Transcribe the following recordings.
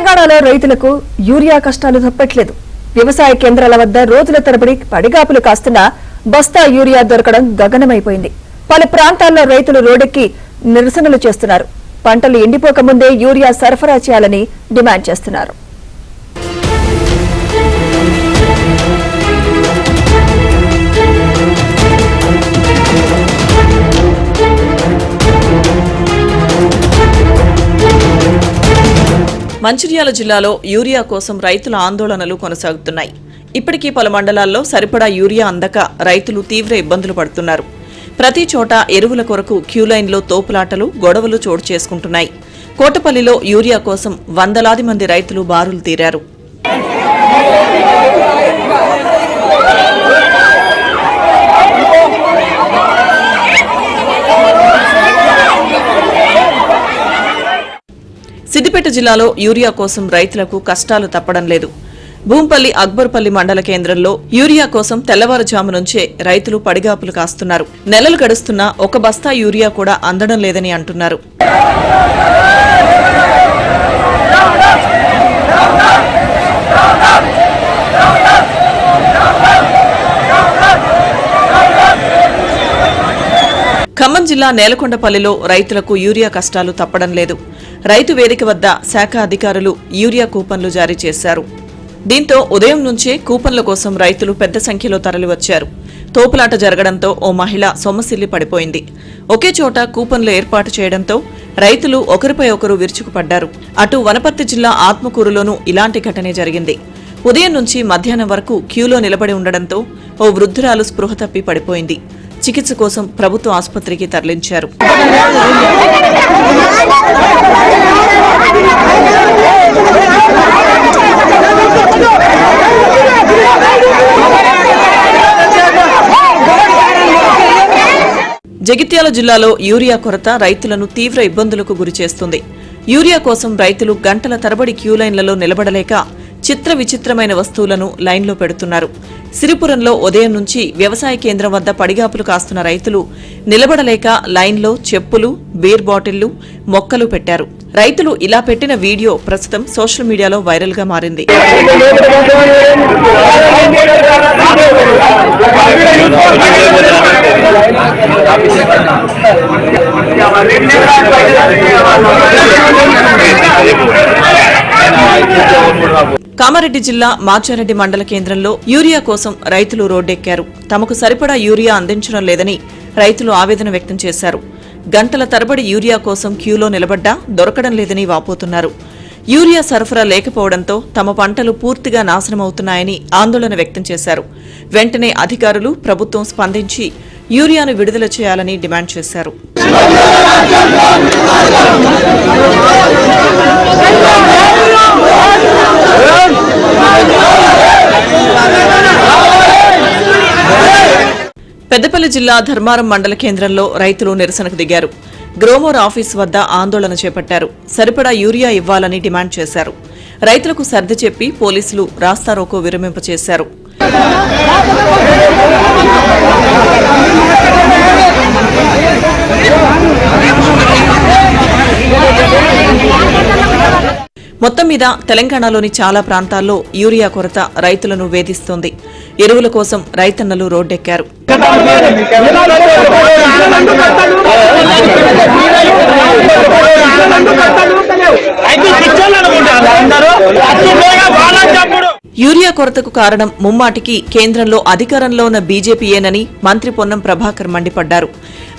తెలంగాణలో రైతులకు యూరియా కష్టాలు తప్పట్లేదు. వ్యవసాయ కేంద్రాల వద్ద రోజుల తరబడి పడిగాపులు కాస్తున్నా బస్తా యూరియా దొరకడం గగనమైపోయింది. పలు ప్రాంతాల్లో రైతులు రోడ్డెక్కి నిరసనలు చేస్తున్నారు. పంటలు ఎండిపోకముందే యూరియా సరఫరా చేయాలని డిమాండ్ చేస్తున్నారు. మంచిర్యాల జిల్లాలో యూరియా కోసం రైతుల ఆందోళనలు కొనసాగుతున్నాయి. ఇప్పటికీ పలు మండలాల్లో సరిపడా యూరియా అందక రైతులు తీవ్ర ఇబ్బందులు పడుతున్నారు. ప్రతి చోట ఎరువుల కొరకు క్యూలైన్లో తోపులాటలు, గొడవలు చోటు చేసుకుంటున్నాయి. కోటపల్లిలో యూరియా కోసం వందలాది మంది రైతులు బారులు తీరారు. సిద్దిపేట జిల్లాలో యూరియా కోసం రైతులకు కష్టాలు తప్పడం లేదు. భూంపల్లి, అక్బర్పల్లి మండల కేంద్రంలో యూరియా కోసం తెల్లవారుజాము నుంచే రైతులు పడిగాపులు కాస్తున్నారు. నెలలు గడుస్తున్నా ఒక బస్తా యూరియా కూడా అందడం లేదని అంటున్నారు. ఖమ్మం జిల్లా నేలకొండపల్లిలో రైతులకు యూరియా కష్టాలు తప్పడం లేదు. రైతు వేదిక వద్ద శాఖ అధికారులు యూరియా కూపన్లు జారీ చేశారు. దీంతో ఉదయం నుంచే కూపన్ల కోసం రైతులు పెద్ద సంఖ్యలో తరలివచ్చారు. తోపులాట జరగడంతో ఓ మహిళ సొమ్మసిల్లి పడిపోయింది. ఒకే చోట కూపన్లు ఏర్పాటు చేయడంతో రైతులు ఒకరిపై ఒకరు విరుచుకుపడ్డారు. అటు వనపర్తి జిల్లా ఆత్మకూరులోనూ ఇలాంటి ఘటనే జరిగింది. ఉదయం నుంచి మధ్యాహ్నం వరకు క్యూలో నిలబడి ఉండడంతో ఓ వృద్ధురాలు స్పృహ తప్పి పడిపోయింది. చికిత్స కోసం ప్రభుత్వ ఆసుపత్రికి తరలించారు. జగిత్యాల జిల్లాలో యూరియా కొరత రైతులను తీవ్ర ఇబ్బందులకు గురిచేస్తుంది. యూరియా కోసం రైతులు గంటల తరబడి క్యూలైన్లలో నిలబడలేక చిత్ర విచిత్రమైన వస్తువులను లైన్లో పెడుతున్నారు. సిరిపురంలో ఉదయం నుంచి వ్యవసాయ కేంద్రం వద్ద పడిగాపులు కాస్తున్న రైతులు నిలబడలేక లైన్లో చెప్పులు, బీర్ బాటిళ్లు, మొక్కలు పెట్టారు. రైతులు ఇలా పెట్టిన వీడియో ప్రస్తుతం సోషల్ మీడియాలో వైరల్ గా మారింది. కామారెడ్డి జిల్లా మాచారెడ్డి మండల కేంద్రంలో యూరియా కోసం రైతులు రోడ్డెక్కారు. తమకు సరిపడా యూరియా అందించడం లేదని రైతులు ఆవేదన వ్యక్తం చేశారు. గంటల తరబడి యూరియా కోసం క్యూలో నిలబడ్డా దొరకడం లేదని వాపోతున్నారు. యూరియా సరఫరా లేకపోవడంతో తమ పంటలు పూర్తిగా నాశనమవుతున్నాయని ఆందోళన వ్యక్తం చేశారు. వెంటనే అధికారులు, ప్రభుత్వం స్పందించి యూరియాను విడుదల చేయాలని డిమాండ్ చేశారు. పెద్దపల్లి జిల్లా ధర్మారం మండల కేంద్రంలో రైతులు నిరసనకు దిగారు. గ్రోమోర్ ఆఫీస్ వద్ద ఆందోళన చేపట్టారు. సరిపడా యూరియా ఇవ్వాలని డిమాండ్ చేశారు. రైతులకు సర్ది చెప్పి పోలీసులు రాస్తారోకో విరమింపచేశారు. మొత్తం మీద తెలంగాణలోని చాలా ప్రాంతాల్లో యూరియా కొరత రైతులను వేధిస్తోంది. ఎరువుల కోసం రైతన్నలు రోడ్డెక్కారు. యూరియా కొరతకు కారణం ముమ్మాటికి కేంద్రంలో అధికారంలో ఉన్న బీజేపీయేనని మంత్రి పొన్నం ప్రభాకర్ మండిపడ్డారు.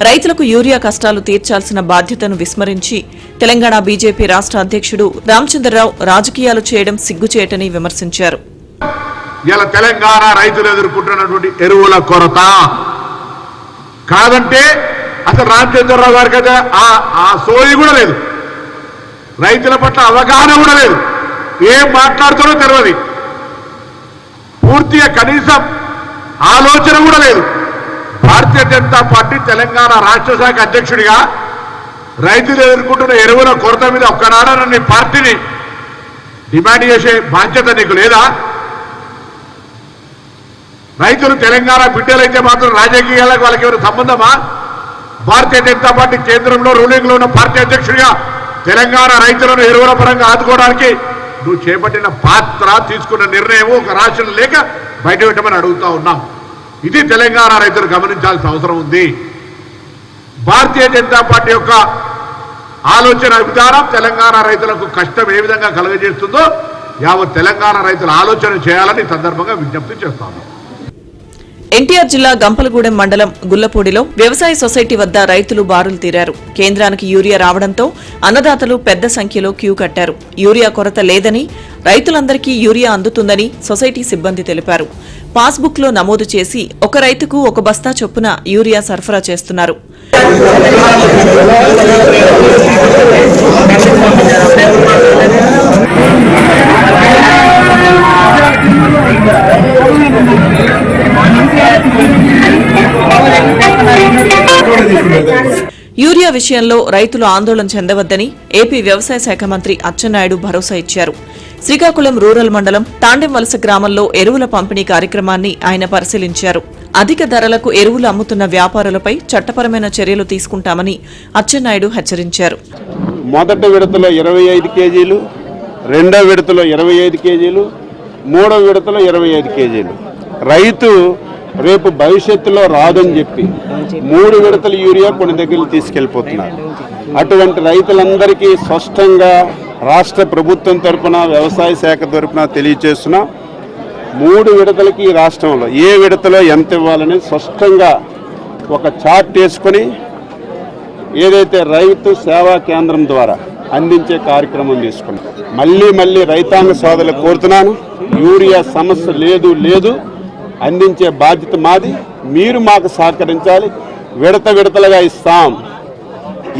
రైతులకు యూరియా కష్టాలు తీర్చాల్సిన బాధ్యతను విస్మరించి తెలంగాణ బీజేపీ రాష్ట్ర అధ్యక్షుడు రామచంద్రరావు రాజకీయాలు చేయడం సిగ్గుచేటని విమర్శించారు. ఇలా తెలంగాణ రైతులు ఎదుర్కొంటున్నటువంటి ఎరువుల కొరత కాదంటే అసలు రామచంద్రరావు గారికి అయితే ఆ సోయి కూడా లేదు. రైతుల పట్ల అవగాహన కూడా లేదు. ఏం మాట్లాడుతారో తెలియదు. పూర్తిగా కనీసం ఆలోచన కూడా లేదు. భారతీయ జనతా పార్టీ తెలంగాణ రాష్ట్ర శాఖ అధ్యక్షుడిగా రైతులు ఎదుర్కొంటున్న ఎరువుల కొరత మీద ఒక్కనాడన నీ పార్టీని డిమాండ్ చేసే బాధ్యత నీకు లేదా? రైతులు తెలంగాణ బిడ్డలైతే మాత్రం రాజకీయాలకు వాళ్ళకి ఎవరు సంబంధమా? భారతీయ జనతా పార్టీ కేంద్రంలో రూలింగ్ లో ఉన్న పార్టీ అధ్యక్షుడిగా తెలంగాణ రైతులను ఎరువుల పరంగా ఆదుకోవడానికి నువ్వు చేపట్టిన పాత్ర తీసుకున్న నిర్ణయం ఒక రాష్ట్రం లేక బయట పెట్టమని అడుగుతా ఉన్నాం. ఇది తెలంగాణ రైతులు గమనించాల్సిన అవసరం ఉంది. భారతీయ జనతా పార్టీ యొక్క ఆలోచన విధానం తెలంగాణ రైతులకు కష్టం ఏ విధంగా కలుగజేస్తుందో యావత్ తెలంగాణ రైతులు ఆలోచన చేయాలని సందర్భంగా విజ్ఞప్తి చేస్తాను. ఎన్టీఆర్ జిల్లా గంపలగూడెం మండలం గుల్లపూడిలో వ్యవసాయ సొసైటీ వద్ద రైతులు బారులు తీరారు. కేంద్రానికి యూరియా రావడంతో అన్నదాతలు పెద్ద సంఖ్యలో క్యూ కట్టారు. యూరియా కొరత లేదని, రైతులందరికీ యూరియా అందుతుందని సొసైటీ సిబ్బంది తెలిపారు. పాస్బుక్ లో నమోదు చేసి ఒక రైతుకు ఒక బస్తా చొప్పున యూరియా సరఫరా చేస్తున్నారు. యూరియా విషయంలో రైతులు ఆందోళన చెందవద్దని ఏపీ వ్యవసాయ శాఖ మంత్రి అచ్చెన్నాయుడు భరోసా ఇచ్చారు. శ్రీకాకుళం రూరల్ మండలం తాండెంవలస గ్రామంలో ఎరువుల పంపిణీ కార్యక్రమాన్ని ఆయన పరిశీలించారు. అధిక ధరలకు ఎరువులు అమ్ముతున్న వ్యాపారులపై చట్టపరమైన చర్యలు తీసుకుంటామని అచ్చెన్నాయుడు హెచ్చరించారు. మొదటి విడతలో 25 కేజీలు, రెండో విడతలో 25 కేజీలు, మూడో విడతలో 25 కేజీలు. రైతు రేపు భవిష్యత్తులో రాదని చెప్పి 3 విడతల యూరియా కొన్ని దగ్గర తీసుకెళ్లిపోతున్నారు. అటువంటి రైతులందరికీ స్పష్టంగా రాష్ట్ర ప్రభుత్వం తరపున, వ్యవసాయ శాఖ తరపున తెలియజేస్తున్నా, 3 విడతలకి ఈ రాష్ట్రంలో ఏ విడతలో ఎంత ఇవ్వాలని స్పష్టంగా ఒక చార్ట్ వేసుకొని ఏదైతే రైతు సేవా కేంద్రం ద్వారా అందించే కార్యక్రమం తీసుకున్నాం. మళ్ళీ రైతాంగ సోదరులు కోరుతున్నాను, యూరియా సమస్య లేదు, అందించే బాధ్యత మాది. మీరు మాకు సహకరించాలి. విడతలుగా ఇస్తాం.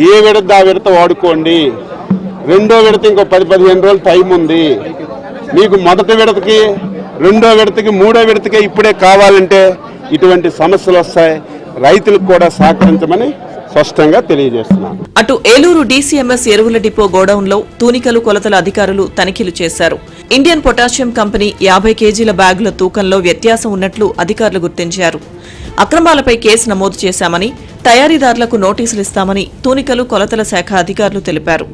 ఏ విడత ఆ విడత వాడుకోండి. రెండో విడత ఇంకో 10-15 రోజులు టైం ఉంది. మీకు మొదటి విడతకి, రెండో విడతకి, మూడో విడతకి ఇప్పుడే కావాలంటే ఇటువంటి సమస్యలు వస్తాయి. రైతులకు కూడా సహకరించమని స్పష్టంగా తెలియజేస్తున్నాను. అటు ఏలూరు డీసీఎంఎస్ ఎరువుల డిపో గోడౌన్లో తూనికలు కొలతల అధికారులు తనిఖీలు చేశారు. ఇండియన్ పొటాషియం కంపెనీ 50 కేజీల బ్యాగుల తూకంలో వ్యత్యాసం ఉన్నట్లు అధికారులు గుర్తించారు. అక్రమాలపై కేసు నమోదు చేశామని, తయారీదారులకు నోటీసులు ఇస్తామని తూనికలు కొలతల శాఖ అధికారులు తెలిపారు.